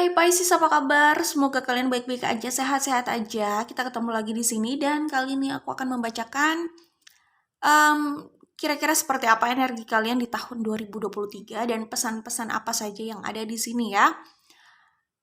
Hai Pisces, apa kabar? Semoga kalian baik-baik aja, sehat-sehat aja. Kita ketemu lagi di sini dan kali ini aku akan membacakan kira-kira seperti apa energi kalian di tahun 2023 dan pesan-pesan apa saja yang ada di sini ya.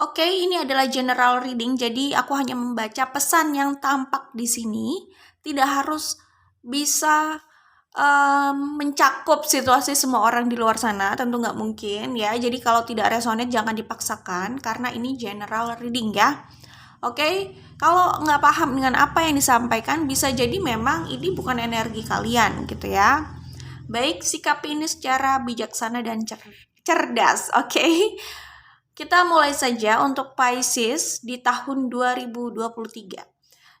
Oke, ini adalah general reading, jadi aku hanya membaca pesan yang tampak di sini. Tidak harus bisa mencakup situasi semua orang di luar sana, tentu nggak mungkin ya. Jadi kalau tidak resonate jangan dipaksakan karena ini general reading ya. Oke, kalau nggak paham dengan apa yang disampaikan bisa jadi memang ini bukan energi kalian gitu ya. Baik, sikapi ini secara bijaksana dan cerdas, oke? Kita mulai saja untuk Pisces di tahun 2023.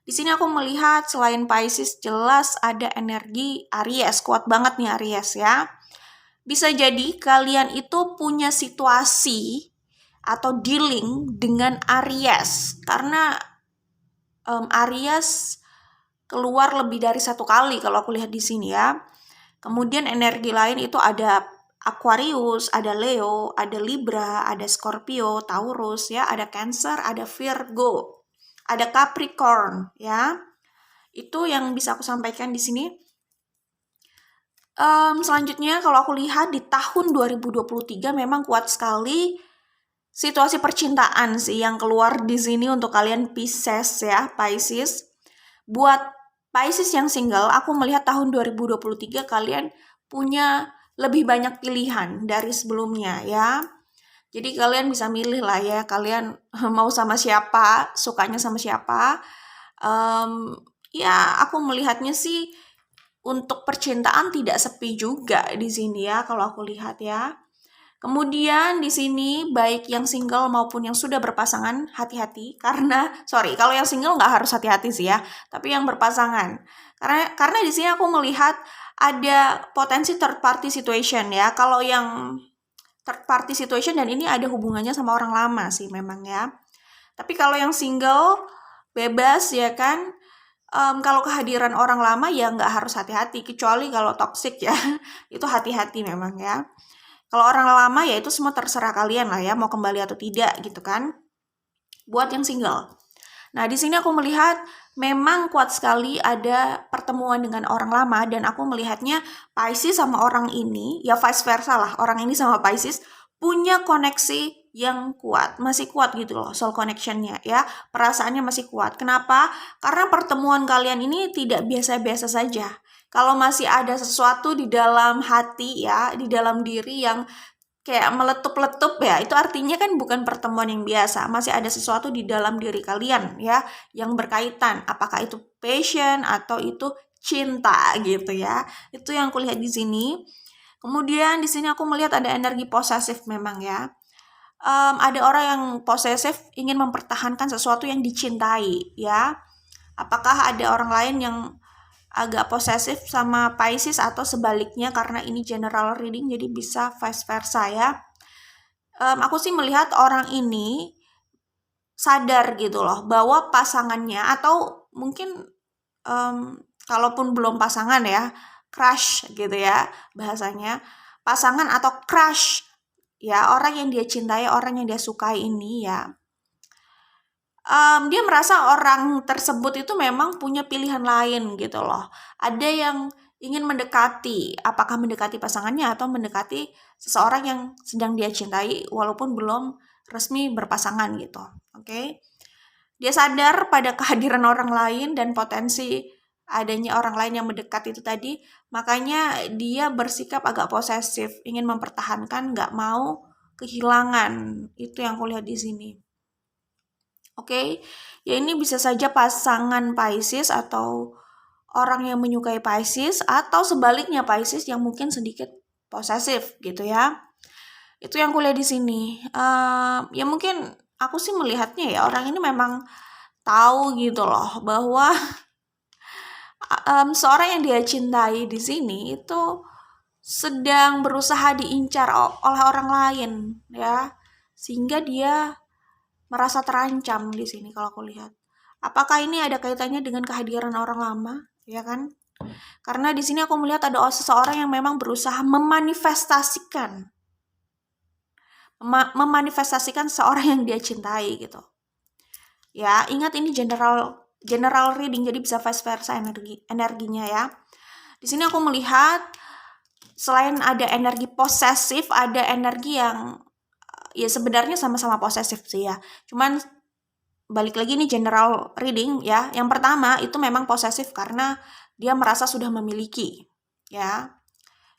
Di sini aku melihat selain Pisces jelas ada energi Aries, kuat banget nih Aries ya. Bisa jadi kalian itu punya situasi atau dealing dengan Aries karena Aries keluar lebih dari satu kali kalau aku lihat di sini ya. Kemudian energi lain itu ada Aquarius, ada Leo, ada Libra, ada Scorpio, Taurus ya, ada Cancer, ada Virgo, ada Capricorn ya. Itu yang bisa aku sampaikan di sini. Selanjutnya kalau aku lihat di tahun 2023 memang kuat sekali situasi percintaan sih yang keluar di sini untuk kalian Pisces ya, Pisces. Buat Pisces yang single, aku melihat tahun 2023 kalian punya lebih banyak pilihan dari sebelumnya ya. Jadi kalian bisa milih lah ya, kalian mau sama siapa, sukanya sama siapa. Ya aku melihatnya sih untuk percintaan tidak sepi juga di sini ya kalau aku lihat ya. Kemudian di sini baik yang single maupun yang sudah berpasangan hati-hati karena kalau yang single nggak harus hati-hati sih ya, tapi yang berpasangan karena di sini aku melihat ada potensi third party situation ya. Kalau yang third party situation dan ini ada hubungannya sama orang lama sih memang ya. Tapi kalau yang single bebas ya kan. Kalau kehadiran orang lama ya nggak harus hati-hati, kecuali kalau toxic ya, itu hati-hati memang ya. Kalau orang lama ya itu semua terserah kalian lah ya, mau kembali atau tidak gitu kan. Buat yang single. Nah di sini aku melihat memang kuat sekali ada pertemuan dengan orang lama dan aku melihatnya Pisces sama orang ini, ya vice versa lah, orang ini sama Pisces punya koneksi yang kuat, masih kuat gitu loh soul connectionnya ya, perasaannya masih kuat. Kenapa? Karena pertemuan kalian ini tidak biasa-biasa saja. Kalau masih ada sesuatu di dalam hati ya, di dalam diri yang kayak meletup-letup ya, itu artinya kan bukan pertemuan yang biasa, masih ada sesuatu di dalam diri kalian ya, yang berkaitan, apakah itu passion atau itu cinta gitu ya. Itu yang aku lihat di sini. Kemudian di sini aku melihat ada energi posesif memang ya. Ada orang yang posesif ingin mempertahankan sesuatu yang dicintai ya. Apakah ada orang lain yang agak posesif sama Pisces atau sebaliknya karena ini general reading jadi bisa vice versa ya. Aku sih melihat orang ini sadar gitu loh bahwa pasangannya atau mungkin kalaupun belum pasangan ya, crush gitu ya bahasanya, pasangan atau crush ya, orang yang dia cintai, orang yang dia sukai ini ya, dia merasa orang tersebut itu memang punya pilihan lain gitu loh. Ada yang ingin mendekati, apakah mendekati pasangannya atau mendekati seseorang yang sedang dia cintai walaupun belum resmi berpasangan gitu. Oke. Dia sadar pada kehadiran orang lain dan potensi adanya orang lain yang mendekat itu tadi, makanya dia bersikap agak posesif, ingin mempertahankan, nggak mau kehilangan. Itu yang aku lihat di sini. Oke, ya ini bisa saja pasangan Pisces atau orang yang menyukai Pisces atau sebaliknya Pisces yang mungkin sedikit posesif gitu ya. Itu yang kuliah di sini. Ya mungkin aku sih melihatnya ya orang ini memang tahu gitu loh bahwa seorang yang dia cintai di sini itu sedang berusaha diincar oleh orang lain ya, sehingga dia merasa terancam di sini kalau aku lihat. Apakah ini ada kaitannya dengan kehadiran orang lama, ya kan? Karena di sini aku melihat ada seseorang yang memang berusaha memanifestasikan memanifestasikan seorang yang dia cintai gitu. Ya, ingat ini general reading, jadi bisa vice versa energinya ya. Di sini aku melihat selain ada energi posesif, ada energi yang ya sebenarnya sama-sama posesif sih ya. Cuman balik lagi nih general reading ya. Yang pertama itu memang posesif karena dia merasa sudah memiliki ya.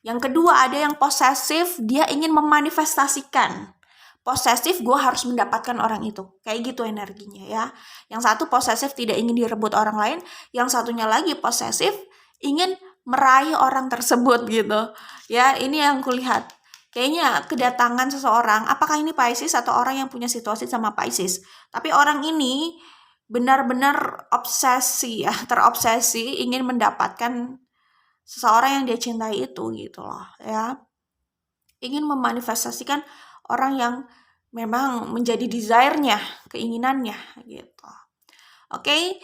Yang kedua ada yang posesif, dia ingin memanifestasikan. Posesif, gue harus mendapatkan orang itu. Kayak gitu energinya ya. Yang satu posesif tidak ingin direbut orang lain. Yang satunya lagi posesif ingin meraih orang tersebut gitu. Ya, ini yang kulihat. Kayaknya kedatangan seseorang, apakah ini Pisces atau orang yang punya situasi sama Pisces. Tapi orang ini benar-benar obsesi ya, terobsesi ingin mendapatkan seseorang yang dia cintai itu gitu loh ya. Ingin memanifestasikan orang yang memang menjadi desire-nya, keinginannya gitu. Oke.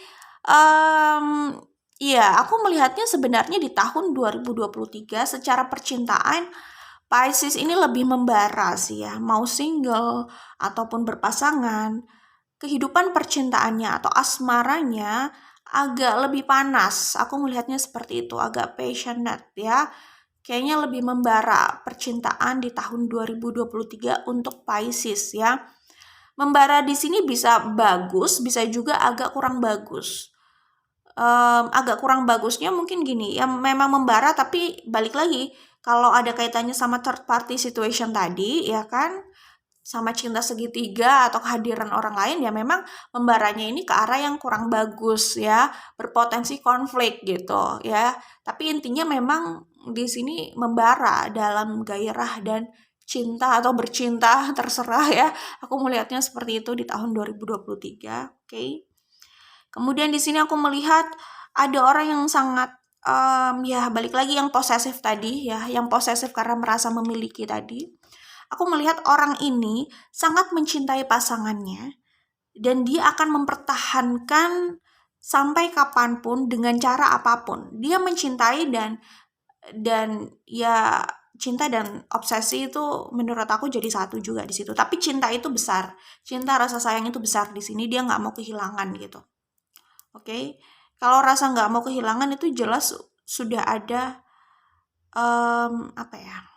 Iya, aku melihatnya sebenarnya di tahun 2023 secara percintaan Pisces ini lebih membara sih ya, mau single ataupun berpasangan. Kehidupan percintaannya atau asmaranya agak lebih panas. Aku melihatnya seperti itu, agak passionate ya. Kayaknya lebih membara percintaan di tahun 2023 untuk Pisces ya. Membara di sini bisa bagus, bisa juga agak kurang bagus. Agak kurang bagusnya mungkin gini, ya memang membara tapi balik lagi, kalau ada kaitannya sama third party situation tadi, ya kan, sama cinta segitiga atau kehadiran orang lain, ya memang membaranya ini ke arah yang kurang bagus ya, berpotensi konflik gitu ya. Tapi intinya memang di sini membara dalam gairah dan cinta atau bercinta terserah ya. Aku melihatnya seperti itu di tahun 2023. Oke. Kemudian di sini aku melihat ada orang yang sangat ya balik lagi yang posesif tadi ya, yang posesif karena merasa memiliki tadi. Aku melihat orang ini sangat mencintai pasangannya dan dia akan mempertahankan sampai kapanpun dengan cara apapun. Dia mencintai dan ya cinta dan obsesi itu menurut aku jadi satu juga di situ. Tapi cinta itu besar, cinta rasa sayang itu besar di sini. Dia nggak mau kehilangan gitu. Oke, kalau rasa nggak mau kehilangan itu jelas sudah ada apa ya?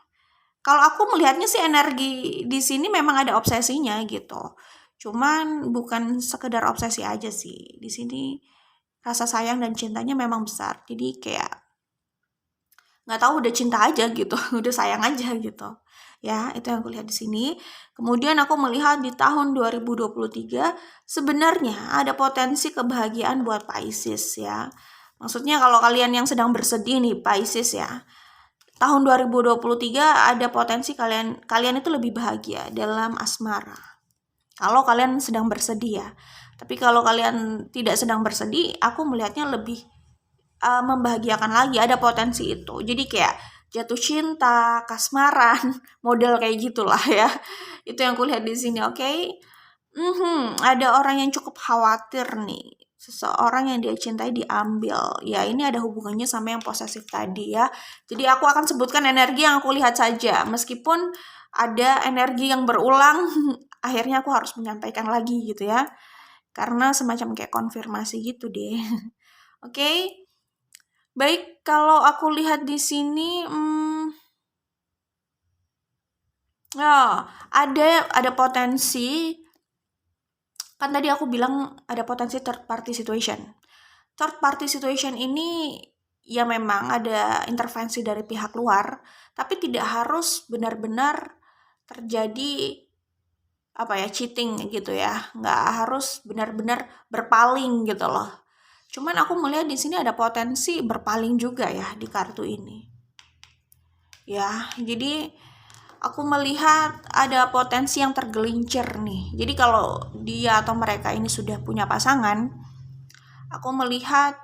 Kalau aku melihatnya sih energi di sini memang ada obsesinya gitu. Cuman bukan sekedar obsesi aja sih. Di sini rasa sayang dan cintanya memang besar. Jadi kayak nggak tahu udah cinta aja gitu, udah sayang aja gitu. Ya, itu yang aku lihat di sini. Kemudian aku melihat di tahun 2023 sebenarnya ada potensi kebahagiaan buat Pisces ya. Maksudnya kalau kalian yang sedang bersedih nih Pisces ya, tahun 2023 ada potensi kalian itu lebih bahagia dalam asmara. Kalau kalian sedang bersedih ya. Tapi kalau kalian tidak sedang bersedih, aku melihatnya lebih membahagiakan lagi, ada potensi itu. Jadi kayak jatuh cinta, kasmaran, model kayak gitulah ya. Itu yang kulihat di sini, oke? Ada orang yang cukup khawatir nih, seseorang yang dia cintai diambil. Ya, ini ada hubungannya sama yang posesif tadi ya. Jadi aku akan sebutkan energi yang aku lihat saja. Meskipun ada energi yang berulang, akhirnya aku harus menyampaikan lagi gitu ya. Karena semacam kayak konfirmasi gitu deh. Oke. Baik, kalau aku lihat di sini, ada potensi. Kan tadi aku bilang ada potensi third party situation. Third party situation ini ya memang ada intervensi dari pihak luar, tapi tidak harus benar-benar terjadi cheating gitu ya. Nggak harus benar-benar berpaling gitu loh. Cuman aku melihat di sini ada potensi berpaling juga ya di kartu ini. Ya, jadi aku melihat ada potensi yang tergelincir nih. Jadi kalau dia atau mereka ini sudah punya pasangan, aku melihat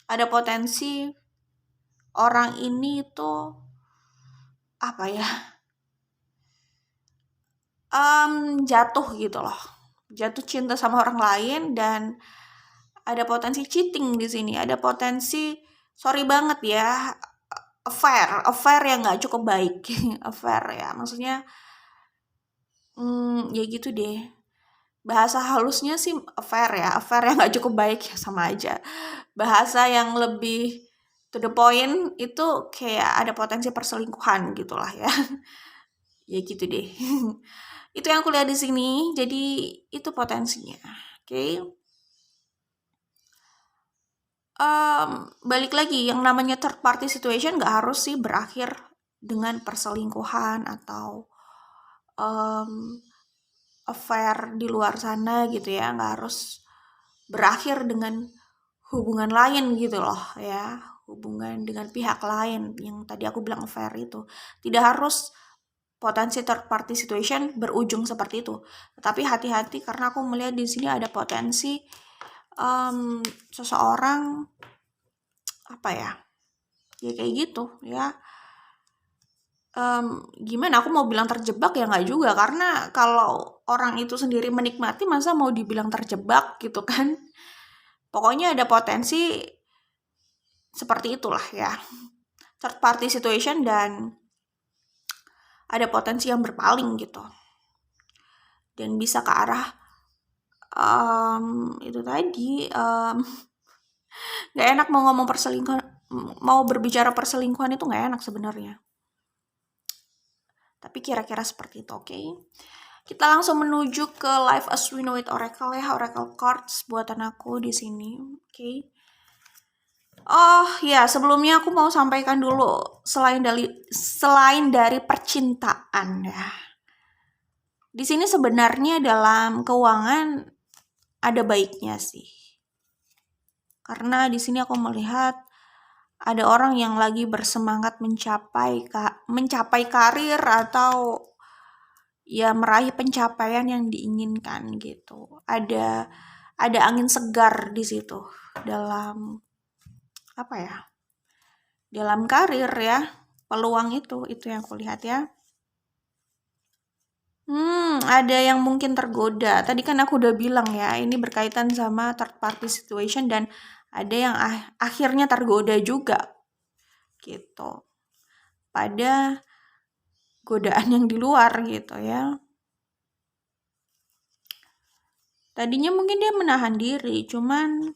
ada potensi orang ini tuh jatuh gitu loh, jatuh cinta sama orang lain dan ada potensi cheating di sini, ada potensi sorry banget ya, affair yang nggak cukup baik. Affair ya, maksudnya ya gitu deh. Bahasa halusnya sih affair yang nggak cukup baik ya sama aja. Bahasa yang lebih to the point itu kayak ada potensi perselingkuhan gitulah ya. Ya gitu deh. Itu yang aku lihat di sini. Jadi itu potensinya. Oke. Balik lagi, yang namanya third party situation nggak harus sih berakhir dengan perselingkuhan atau affair di luar sana gitu ya, nggak harus berakhir dengan hubungan lain gitu loh ya, hubungan dengan pihak lain yang tadi aku bilang affair itu. Tidak harus potensi third party situation berujung seperti itu. Tetapi hati-hati karena aku melihat di sini ada potensi seseorang apa ya kayak gitu ya. Gimana aku mau bilang terjebak ya nggak juga, karena kalau orang itu sendiri menikmati masa mau dibilang terjebak gitu kan. Pokoknya ada potensi seperti itulah ya, third party situation, dan ada potensi yang berpaling gitu dan bisa ke arah itu tadi. Nggak enak mau ngomong perselingkuhan, mau berbicara perselingkuhan itu nggak enak sebenarnya, tapi kira-kira seperti itu. Oke, kita langsung menuju ke Life as We Know It Oracle ya, Oracle Cards buatan aku di sini. Oke. Oh ya, sebelumnya aku mau sampaikan dulu selain dari percintaan ya. Di sini sebenarnya dalam keuangan ada baiknya sih. Karena di sini aku melihat ada orang yang lagi bersemangat mencapai karir atau ya meraih pencapaian yang diinginkan gitu. Ada angin segar di situ dalam apa ya? Dalam karir ya, peluang itu yang aku lihat ya. Ada yang mungkin tergoda. Tadi kan aku udah bilang ya, ini berkaitan sama third party situation dan ada yang akhirnya tergoda juga gitu. Pada godaan yang di luar gitu ya. Tadinya mungkin dia menahan diri, cuman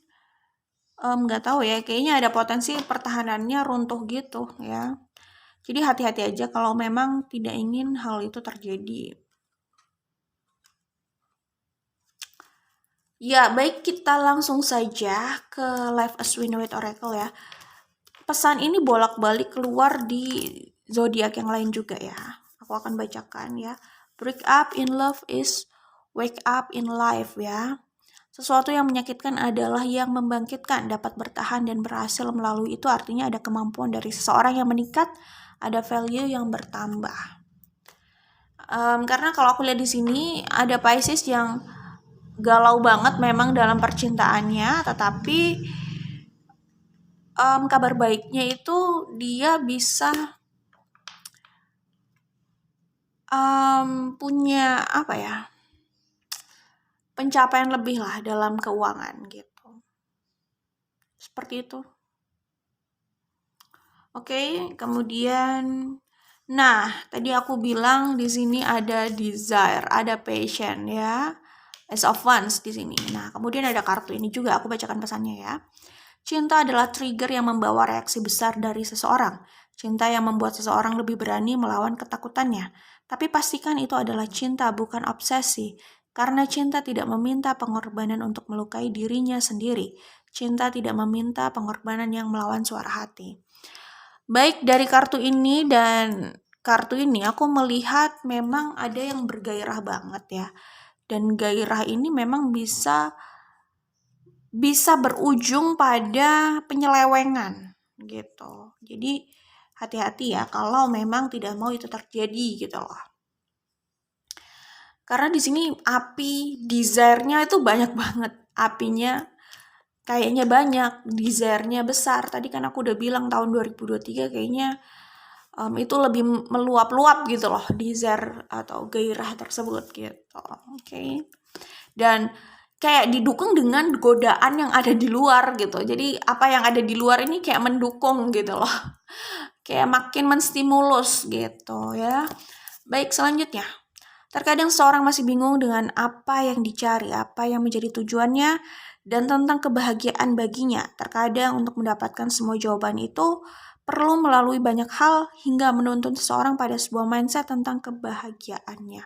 nggak tahu ya, kayaknya ada potensi pertahanannya runtuh gitu ya. Jadi hati-hati aja kalau memang tidak ingin hal itu terjadi. Ya, baik, kita langsung saja ke Life as We Know It Oracle ya. Pesan ini bolak-balik keluar di zodiak yang lain juga ya. Aku akan bacakan ya. Break up in love is wake up in life ya. Sesuatu yang menyakitkan adalah yang membangkitkan, dapat bertahan dan berhasil melalui itu, artinya ada kemampuan dari seseorang yang meningkat, ada value yang bertambah. Karena kalau aku lihat di sini ada Pisces yang galau banget memang dalam percintaannya, tetapi kabar baiknya itu dia bisa punya apa ya, pencapaian lebih lah dalam keuangan gitu. Seperti itu. Oke, kemudian tadi aku bilang di sini ada desire, ada passion ya. Ace of Wands di sini. Nah, kemudian ada kartu ini juga, aku bacakan pesannya ya. Cinta adalah trigger yang membawa reaksi besar dari seseorang. Cinta yang membuat seseorang lebih berani melawan ketakutannya. Tapi pastikan itu adalah cinta, bukan obsesi. Karena cinta tidak meminta pengorbanan untuk melukai dirinya sendiri. Cinta tidak meminta pengorbanan yang melawan suara hati. Baik, dari kartu ini dan kartu ini aku melihat memang ada yang bergairah banget ya. Dan gairah ini memang bisa berujung pada penyelewengan gitu. Jadi hati-hati ya kalau memang tidak mau itu terjadi gitu loh. Karena di sini api desire-nya itu banyak banget. Apinya kayaknya banyak, desire-nya besar. Tadi kan aku udah bilang tahun 2023 kayaknya itu lebih meluap-luap gitu loh, desire atau gairah tersebut gitu. Oke. Dan kayak didukung dengan godaan yang ada di luar gitu. Jadi apa yang ada di luar ini kayak mendukung gitu loh. kayak makin menstimulus gitu ya. Baik, selanjutnya. Terkadang seseorang masih bingung dengan apa yang dicari, apa yang menjadi tujuannya, dan tentang kebahagiaan baginya. Terkadang untuk mendapatkan semua jawaban itu perlu melalui banyak hal hingga menuntun seseorang pada sebuah mindset tentang kebahagiaannya.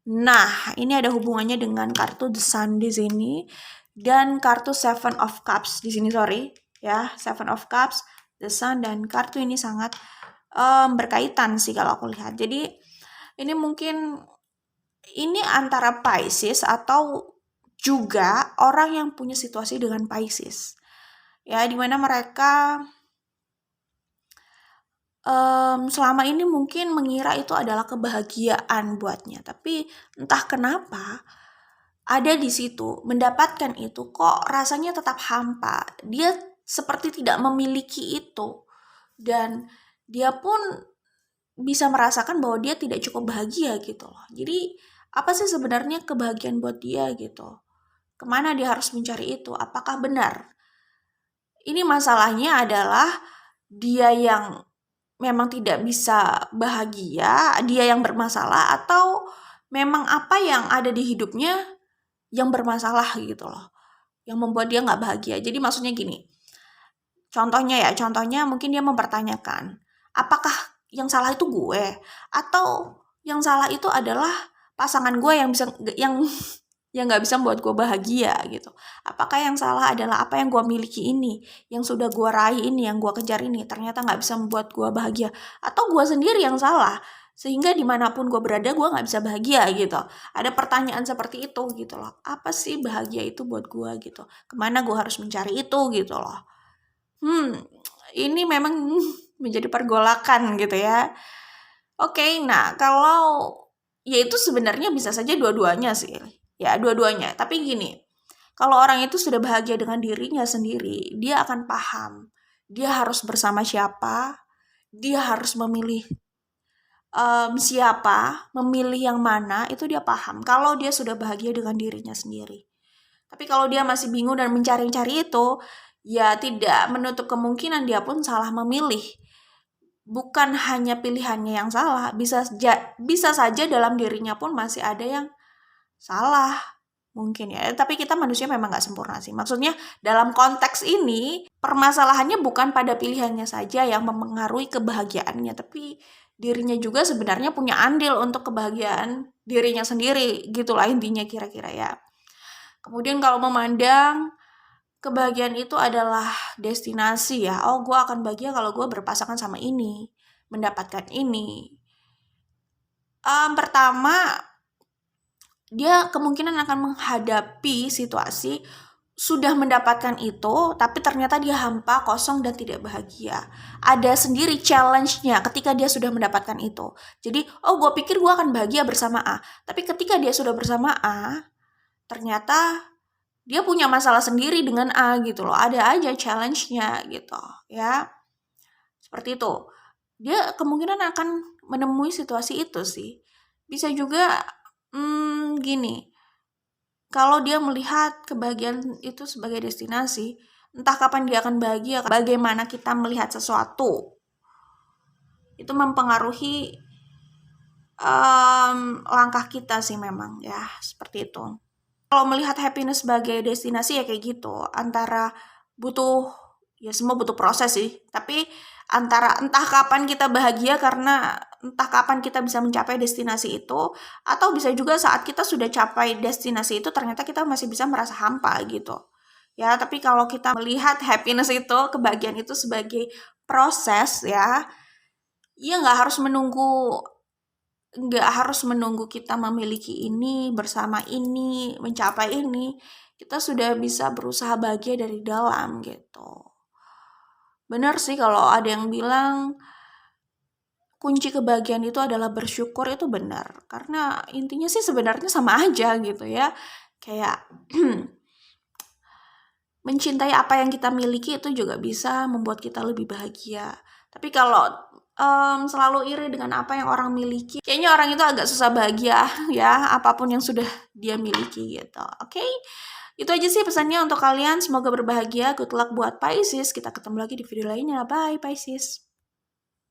Nah, ini ada hubungannya dengan kartu The Sun di sini dan kartu Seven of Cups di sini, sorry ya, Seven of Cups, The Sun, dan kartu ini sangat berkaitan sih kalau aku lihat. Jadi ini mungkin ini antara Pisces atau juga orang yang punya situasi dengan Pisces. Ya, dimana mereka selama ini mungkin mengira itu adalah kebahagiaan buatnya. Tapi entah kenapa ada di situ, mendapatkan itu kok rasanya tetap hampa. Dia seperti tidak memiliki itu. Dan dia pun bisa merasakan bahwa dia tidak cukup bahagia gitu loh. Jadi apa sih sebenarnya kebahagiaan buat dia gitu? Kemana dia harus mencari itu? Apakah benar? Ini masalahnya adalah dia yang memang tidak bisa bahagia, dia yang bermasalah, atau memang apa yang ada di hidupnya yang bermasalah gitu loh, yang membuat dia nggak bahagia. Jadi maksudnya gini, contohnya mungkin dia mempertanyakan, apakah yang salah itu gue, atau yang salah itu adalah pasangan gue yang nggak bisa membuat gue bahagia gitu. Apakah yang salah adalah apa yang gue miliki ini, yang sudah gue raih ini, yang gue kejar ini, ternyata nggak bisa membuat gue bahagia, atau gue sendiri yang salah sehingga dimanapun gue berada gue nggak bisa bahagia gitu. Ada pertanyaan seperti itu gitu loh. Apa sih bahagia itu buat gue gitu? Kemana gue harus mencari itu gitu loh. Ini memang menjadi pergolakan gitu ya. Oke, nah kalau ya itu sebenarnya bisa saja dua-duanya sih. Ya, dua-duanya. Tapi gini, kalau orang itu sudah bahagia dengan dirinya sendiri, dia akan paham. Dia harus bersama siapa, dia harus memilih siapa, memilih yang mana, itu dia paham. Kalau dia sudah bahagia dengan dirinya sendiri. Tapi kalau dia masih bingung dan mencari-cari itu, ya tidak menutup kemungkinan dia pun salah memilih. Bukan hanya pilihannya yang salah, bisa saja dalam dirinya pun masih ada yang salah mungkin ya. Tapi kita manusia memang nggak sempurna sih. Maksudnya dalam konteks ini permasalahannya bukan pada pilihannya saja yang mempengaruhi kebahagiaannya, tapi dirinya juga sebenarnya punya andil untuk kebahagiaan dirinya sendiri, gitulah intinya kira-kira ya. Kemudian kalau memandang kebahagiaan itu adalah destinasi ya. Oh, gue akan bahagia kalau gue berpasangan sama ini, mendapatkan ini. Pertama, dia kemungkinan akan menghadapi situasi sudah mendapatkan itu, tapi ternyata dia hampa, kosong, dan tidak bahagia. Ada sendiri challenge-nya ketika dia sudah mendapatkan itu. Jadi, oh gue pikir gue akan bahagia bersama A. Tapi ketika dia sudah bersama A, ternyata dia punya masalah sendiri dengan A gitu loh. Ada aja challenge-nya gitu ya. Seperti itu. Dia kemungkinan akan menemui situasi itu sih. Bisa juga gini. Kalau dia melihat kebahagiaan itu sebagai destinasi, entah kapan dia akan bahagia, bagaimana kita melihat sesuatu. Itu mempengaruhi langkah kita sih memang ya, seperti itu. Kalau melihat happiness sebagai destinasi ya kayak gitu, antara butuh, ya semua butuh proses sih, tapi antara entah kapan kita bahagia karena entah kapan kita bisa mencapai destinasi itu, atau bisa juga saat kita sudah capai destinasi itu ternyata kita masih bisa merasa hampa gitu. Ya, tapi kalau kita melihat happiness itu, kebahagiaan itu sebagai proses ya nggak harus menunggu kita memiliki ini, bersama ini, mencapai ini. Kita sudah bisa berusaha bahagia dari dalam gitu. Benar sih kalau ada yang bilang kunci kebahagiaan itu adalah bersyukur, itu benar. Karena intinya sih sebenarnya sama aja gitu ya. Kayak mencintai apa yang kita miliki itu juga bisa membuat kita lebih bahagia. Tapi kalau selalu iri dengan apa yang orang miliki, kayaknya orang itu agak susah bahagia ya, apapun yang sudah dia miliki gitu. Oke, itu aja sih pesannya untuk kalian. Semoga berbahagia. Good luck buat Pisces. Kita ketemu lagi di video lainnya. Bye Pisces.